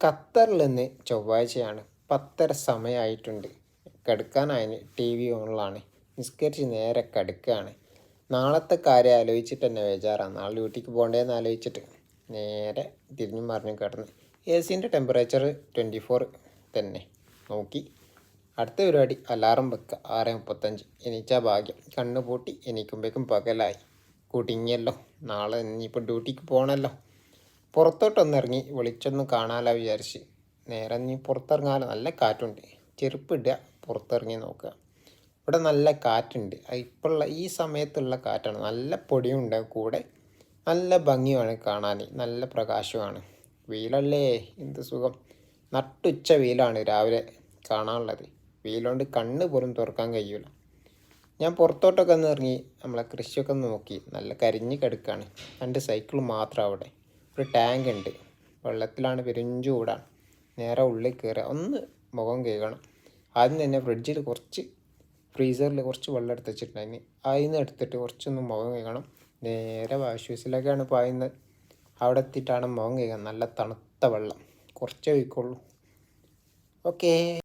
ഖത്തറിൽ നിന്ന് ചൊവ്വാഴ്ചയാണ് 10:30 സമയമായിട്ടുണ്ട്. കിടക്കാനായതിന് ടി വി ഓണിലാണ്. നിസ്കരിച്ച് നേരെ കിടക്കുകയാണ്. നാളത്തെ കാര്യം ആലോചിച്ചിട്ട് തന്നെ ബേജാറാണ്. നാളെ ഡ്യൂട്ടിക്ക് പോകേണ്ടതെന്ന് ആലോചിച്ചിട്ട് നേരെ തിരിഞ്ഞും മറിഞ്ഞും കിടന്ന് എ സിൻ്റെ ടെമ്പറേച്ചർ 24 തന്നെ നോക്കി. അടുത്ത പരിപാടി അലാറം വെക്കുക 6:35. എണീച്ചാൽ ഭാഗ്യം. കണ്ണ് പൂട്ടി എണീക്കുമ്പോഴേക്കും പകലായി. കുടുങ്ങിയല്ലോ. നാളെ ഇനിയിപ്പോൾ ഡ്യൂട്ടിക്ക് പോകണമല്ലോ. പുറത്തോട്ടൊന്നിറങ്ങി വെളിച്ചൊന്നും കാണാമല്ലോ വിചാരിച്ച് നേരെ നീ പുറത്തിറങ്ങാമല്ലോ. നല്ല കാറ്റുണ്ട്. ചെരുപ്പിടുക, പുറത്തിറങ്ങി നോക്കുക. ഇവിടെ നല്ല കാറ്റുണ്ട്. ഇപ്പോഴുള്ള ഈ സമയത്തുള്ള കാറ്റാണ്. നല്ല പൊടിയുണ്ട്. കൂടെ നല്ല ഭംഗിയാണ് കാണാൻ. നല്ല പ്രകാശമാണ്. വെയിലല്ലേ, എന്ത് സുഖം. നട്ടുച്ച വെയിലാണ് രാവിലെ കാണാനുള്ളത്. വെയിലുകൊണ്ട് കണ്ണ് പോലും തുറക്കാൻ കഴിയില്ല. ഞാൻ പുറത്തോട്ടൊക്കെ ഒന്ന് ഇറങ്ങി നമ്മളെ കൃഷിയൊക്കെ ഒന്ന് നോക്കി. നല്ല കരിഞ്ഞ് കിടക്കുകയാണ്. 2 സൈക്കിൾ മാത്രം അവിടെ. ഒരു ടാങ്ക് ഉണ്ട്. വെള്ളത്തിലാണ്, പെരുംചൂടാണ്. നേരെ ഉള്ളിൽ കയറുക, ഒന്ന് മുഖം കഴുകണം. ആദ്യം തന്നെ ഫ്രീസറിൽ കുറച്ച് വെള്ളം എടുത്ത് വെച്ചിട്ടുണ്ടായിരുന്നു. അതിൽ നിന്ന് എടുത്തിട്ട് കുറച്ചൊന്ന് മുഖം കഴുകണം. നേരെ വാഷ് ബേസിലേക്കാണ് പായുന്നത്. അവിടെ എത്തിയിട്ടാണ് മുഖം കഴുകാൻ. നല്ല തണുത്ത വെള്ളം കുറച്ചേ ഒഴിക്കുള്ളൂ. ഓക്കേ.